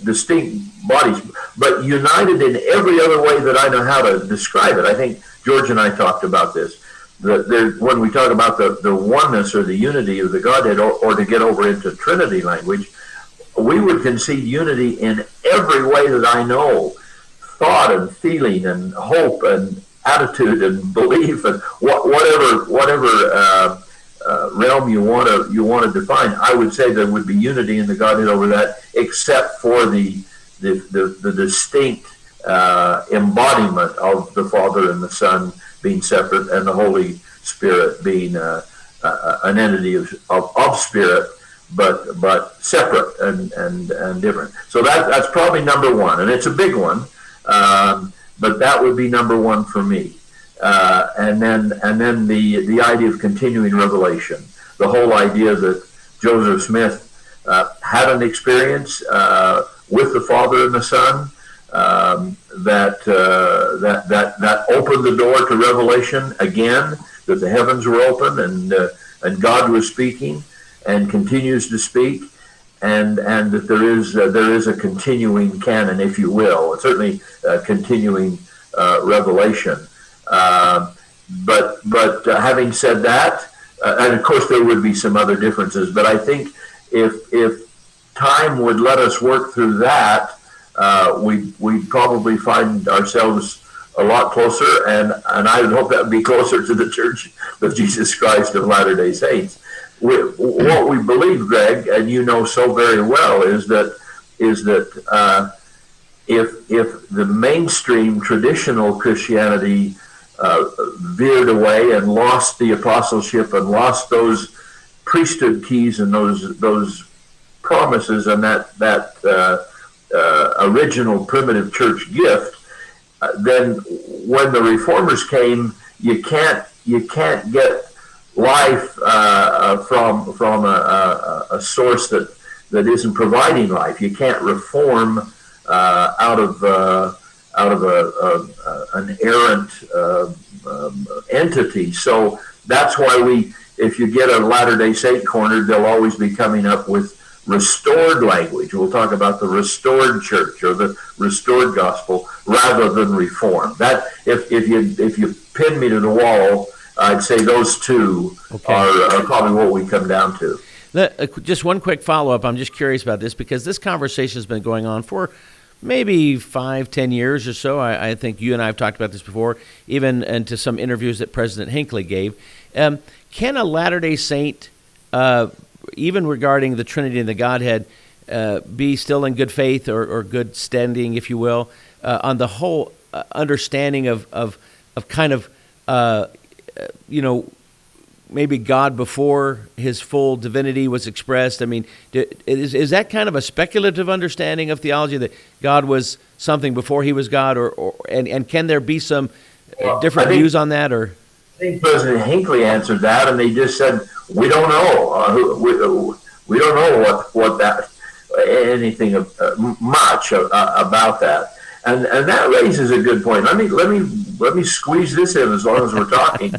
distinct bodies, but united in every other way that I know how to describe it. I think George and I talked about this. When we talk about the oneness or the unity of the Godhead, or to get over into Trinity language, we would concede unity in every way that I know, thought and feeling and hope and attitude and belief and whatever realm you want to define. I would say there would be unity in the Godhead over that, except for the distinct embodiment of the Father and the Son being separate, and the Holy Spirit being an entity of spirit, but separate and different. So that's probably number one, and it's a big one, but that would be number one for me. And then the idea of continuing revelation, the whole idea that Joseph Smith had an experience with the Father and the Son that opened the door to revelation again, that the heavens were open and God was speaking and continues to speak, and that there is a continuing canon, if you will, certainly a continuing revelation. But having said that, and of course there would be some other differences, but I think if time would let us work through that, we'd probably find ourselves a lot closer, and I would hope that would be closer to the Church of Jesus Christ of Latter-day Saints. What we believe, Greg, and you know so very well, is that if the mainstream traditional Christianity veered away and lost the apostleship and lost those priesthood keys and those promises and that original primitive church gift, then when the reformers came, you can't get life from a source that isn't providing life. You can't reform out of an errant entity. So that's why if you get a Latter-day Saint corner, they'll always be coming up with restored language. We'll talk about the restored church or the restored gospel rather than reform. That if you pin me to the wall, I'd say those two are probably what we come down to. Just one quick follow-up. I'm just curious about this because this conversation has been going on for maybe 5-10 years or so. I think you and I have talked about this before, even into some interviews that President Hinckley gave. Can a Latter-day Saint, even regarding the Trinity and the Godhead, be still in good faith or good standing, if you will, on the whole understanding of kind of, maybe God before his full divinity was expressed? I mean, is that kind of a speculative understanding of theology, that God was something before he was God, and can there be some different views on that? Or I think President Hinckley answered that, and they just said, we don't know. We don't know what that anything much about that, and that raises a good point. Let me squeeze this in as long as we're talking.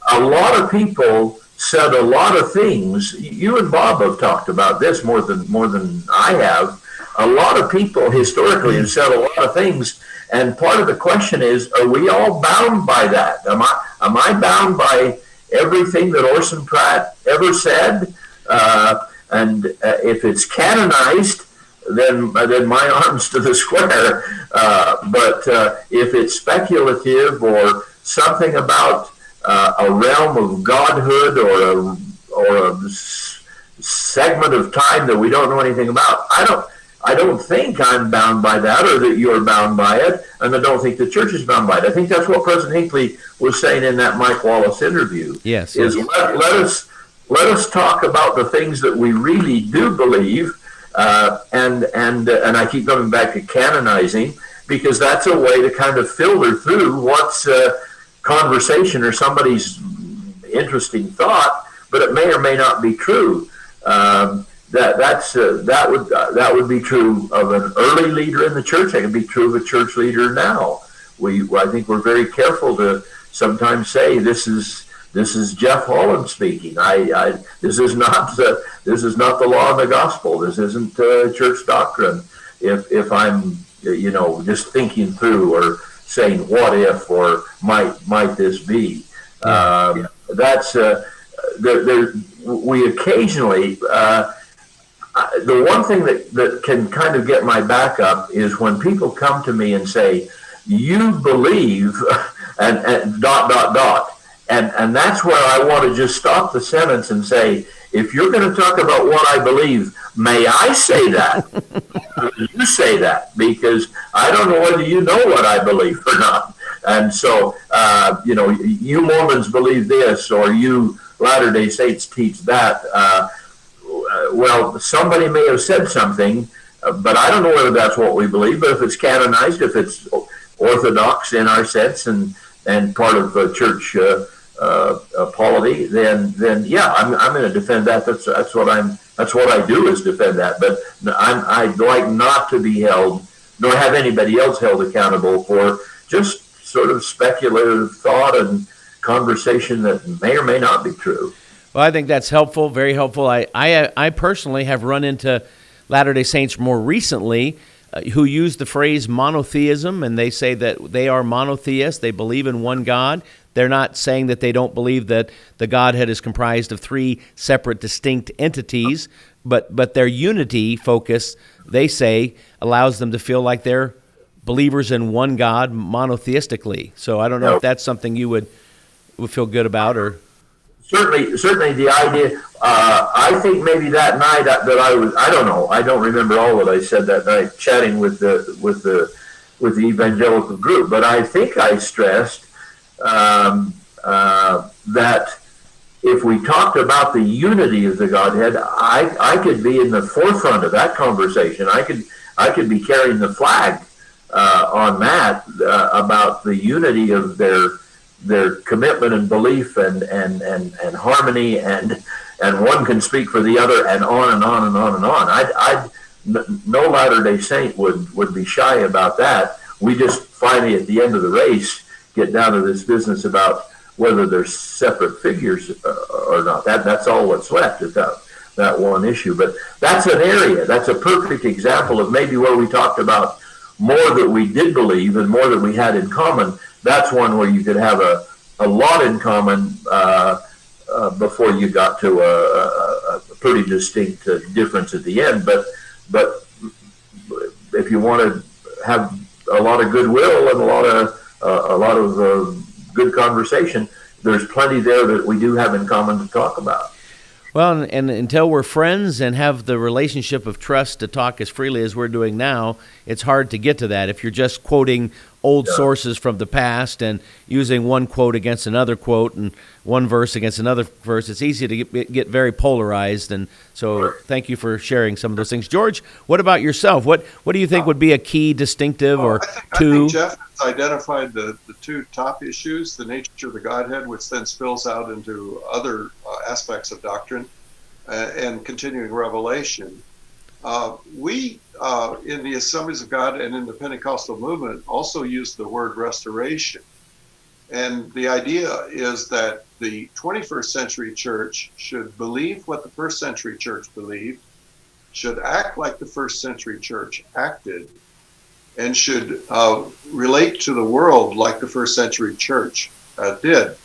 A lot of people said a lot of things. You and Bob have talked about this more than I have. A lot of people historically have said a lot of things, and part of the question is: are we all bound by that? Am I bound by everything that Orson Pratt ever said? And if it's canonized, then my arms to the square. But if it's speculative or something about a realm of godhood or a segment of time that we don't know anything about, I don't think I'm bound by that, or that you're bound by it, and I don't think the church is bound by it. I think that's what President Hinckley was saying in that Mike Wallace interview. Yes. Let us talk about the things that we really do believe, and I keep coming back to canonizing, because that's a way to kind of filter through what's conversation or somebody's interesting thought, but it may or may not be true. That would be true of an early leader in the church. That could be true of a church leader now. I think we're very careful to sometimes say this is Jeff Holland speaking. This is not the law and the gospel. This isn't church doctrine. If I'm just thinking through or saying what if or might this be. We occasionally. The one thing that can kind of get my back up is when people come to me and say, "You believe," and dot dot dot, and that's where I want to just stop the sentence and say, if you're going to talk about what I believe, may I say that? You say that, because I don't know whether you know what I believe or not. And so, you Mormons believe this, or you Latter-day Saints teach that. Well, somebody may have said something, but I don't know whether that's what we believe. But if it's canonized, if it's orthodox in our sense and part of the church polity, then yeah, I'm going to defend that. That's what I do, is defend that. But I'd like not to be held, nor have anybody else held accountable for just sort of speculative thought and conversation that may or may not be true. Well, I think that's helpful, very helpful. I personally have run into Latter-day Saints more recently who use the phrase monotheism, and they say that they are monotheists. They believe in one God. They're not saying that they don't believe that the Godhead is comprised of three separate, distinct entities, but their unity focus, they say, allows them to feel like they're believers in one God monotheistically. So I don't know if that's something you would feel good about, or... Certainly the idea, I think maybe that night that I don't know, I don't remember all that I said that night chatting with the evangelical group, but I think I stressed that if we talked about the unity of the Godhead, I could be in the forefront of that conversation. I could be carrying the flag on that about the unity of their commitment and belief and harmony, and one can speak for the other, and on and on and on and on. No Latter-day Saint would be shy about that. We just finally, at the end of the race, get down to this business about whether they're separate figures or not. That's all what's left, is that one issue. But that's an area, that's a perfect example of maybe where we talked about more that we did believe and more that we had in common. That's one where you could have a lot in common before you got to a pretty distinct difference at the end. But if you want to have a lot of goodwill and a lot of good conversation, there's plenty there that we do have in common to talk about. Well, and until we're friends and have the relationship of trust to talk as freely as we're doing now, it's hard to get to that. If you're just quoting old sources from the past and using one quote against another quote and one verse against another verse, it's easy to get very polarized. And so thank you for sharing some of those things. George, what about yourself? What do you think would be a key distinctive or two? I think Jeff has identified the two top issues, the nature of the Godhead, which then spills out into other aspects of doctrine and continuing revelation. We, in the Assemblies of God and in the Pentecostal movement, also use the word restoration. And the idea is that the 21st century church should believe what the first century church believed, should act like the first century church acted, and should relate to the world like the first century church did.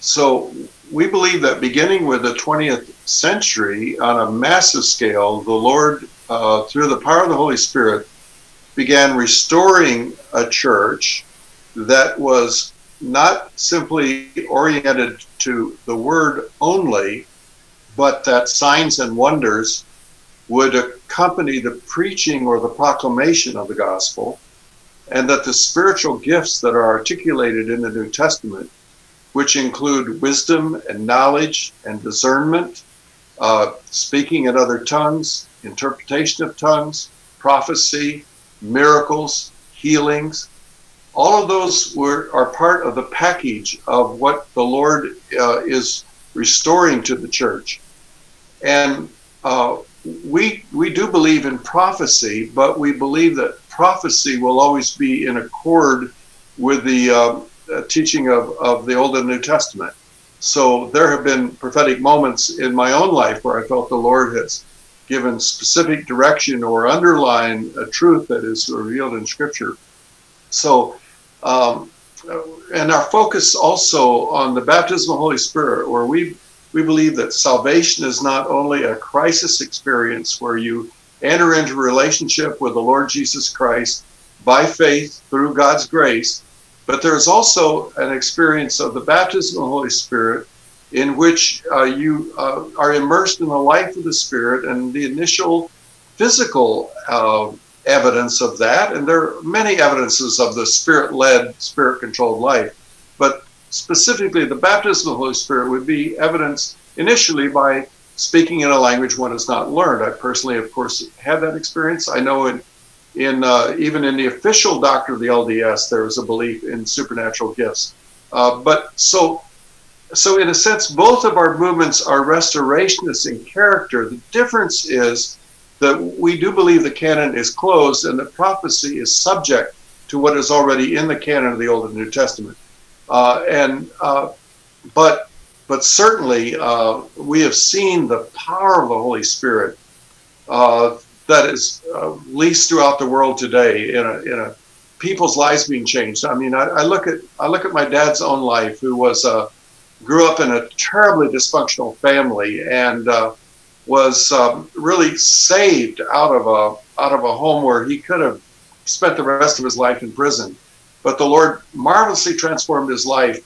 So we believe that beginning with the 20th century, on a massive scale, the Lord, through the power of the Holy Spirit, began restoring a church that was not simply oriented to the word only, but that signs and wonders would accompany the preaching or the proclamation of the gospel, and that the spiritual gifts that are articulated in the New Testament, which include wisdom and knowledge and discernment, speaking in other tongues, interpretation of tongues, prophecy, miracles, healings, all of those are part of the package of what the Lord is restoring to the church. And we do believe in prophecy, but we believe that prophecy will always be in accord with the teaching of the Old and New Testament. So there have been prophetic moments in my own life where I felt the Lord has given specific direction or underline a truth that is revealed in Scripture. So, and our focus also on the baptism of the Holy Spirit, where we believe that salvation is not only a crisis experience where you enter into a relationship with the Lord Jesus Christ by faith through God's grace, but there's also an experience of the baptism of the Holy Spirit in which you are immersed in the life of the Spirit and the initial physical evidence of that. And there are many evidences of the Spirit-led, Spirit-controlled life. But specifically, the baptism of the Holy Spirit would be evidenced initially by speaking in a language one has not learned. I personally, of course, had that experience. I know in even in the official doctrine of the LDS, there is a belief in supernatural gifts. But so in a sense, both of our movements are restorationists in character. The difference is that we do believe the canon is closed and that prophecy is subject to what is already in the canon of the Old and New Testament. But certainly we have seen the power of the Holy Spirit that is least throughout the world today in a people's lives being changed. I mean, I look at my dad's own life, who grew up in a terribly dysfunctional family and was really saved out of a home where he could have spent the rest of his life in prison. But the Lord marvelously transformed his life.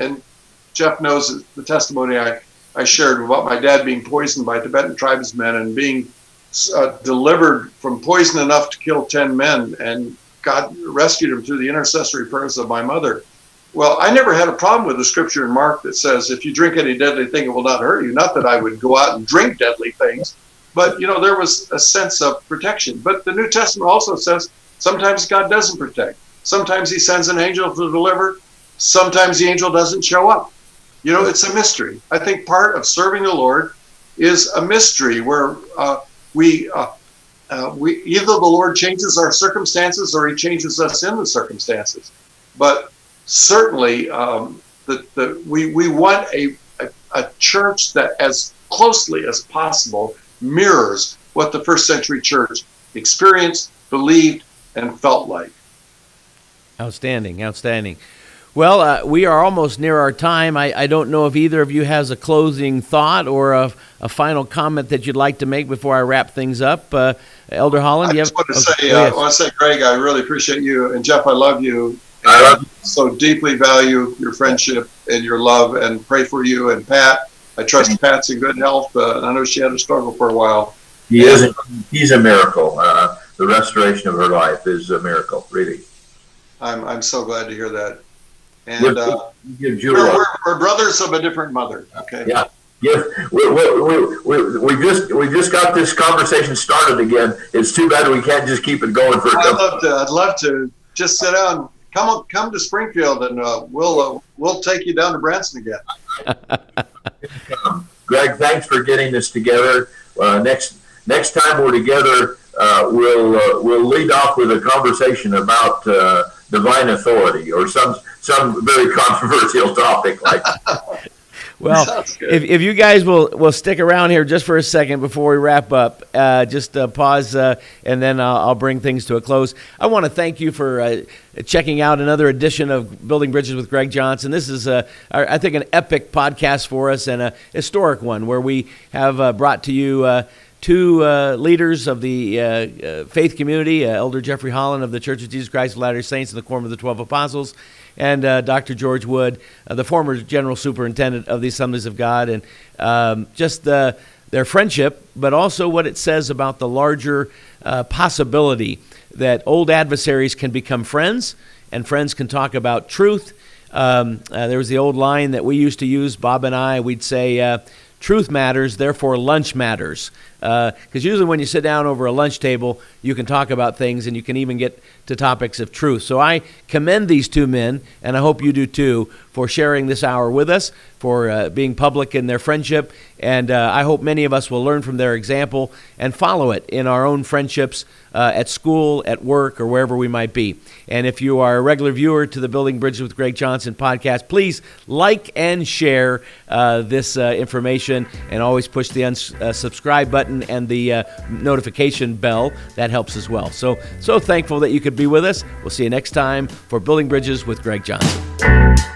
And Jeff knows the testimony I shared about my dad being poisoned by Tibetan tribesmen and being delivered from poison enough to kill 10 men, and God rescued him through the intercessory prayers of my mother. Well, I never had a problem with the scripture in Mark that says, if you drink any deadly thing, it will not hurt you. Not that I would go out and drink deadly things, but there was a sense of protection. But the New Testament also says sometimes God doesn't protect. Sometimes he sends an angel to deliver. Sometimes the angel doesn't show up. It's a mystery. I think part of serving the Lord is a mystery where we either the Lord changes our circumstances or he changes us in the circumstances. But certainly we want a church that as closely as possible mirrors what the first century church experienced, believed, and felt like. Outstanding. Well, we are almost near our time. I don't know if either of you has a closing thought or a final comment that you'd like to make before I wrap things up. Elder Holland, I want to say, Greg, I really appreciate you. And Jeff, I love you. I so deeply value your friendship and your love and pray for you. And Pat, I trust Pat's in good health. I know she had a struggle for a while. He's a miracle. The restoration of her life is a miracle, really. I'm so glad to hear that. And we're brothers of a different mother. Okay. Yeah. We just got this conversation started again. It's too bad we can't just keep it going for. I'd love to just sit down. Come to Springfield, and we'll take you down to Branson again. Greg, thanks for getting this together. Next time we're together, we'll lead off with a conversation about divine authority or some very controversial topic like that. Well, if you guys will stick around here just for a second before we wrap up, just pause and then I'll bring things to a close. I want to thank you for checking out another edition of Building Bridges with Greg Johnson. This is, I think, an epic podcast for us and a historic one where we have brought to you two leaders of the faith community, Elder Jeffrey Holland of the Church of Jesus Christ of Latter-day Saints and the Quorum of the 12 Apostles, and Dr. George Wood, the former General Superintendent of the Assemblies of God, and just their friendship, but also what it says about the larger possibility that old adversaries can become friends, and friends can talk about truth. There was the old line that we used to use, Bob and I, we'd say, truth matters, therefore lunch matters. because usually when you sit down over a lunch table, you can talk about things and you can even get to topics of truth. So I commend these two men, and I hope you do too, for sharing this hour with us, for being public in their friendship, and I hope many of us will learn from their example and follow it in our own friendships at school, at work, or wherever we might be. And if you are a regular viewer to the Building Bridges with Greg Johnson podcast, please like and share this information, and always push the subscribe button and the notification bell. That helps as well. So thankful that you could be with us. We'll see you next time for Building Bridges with Greg Johnson.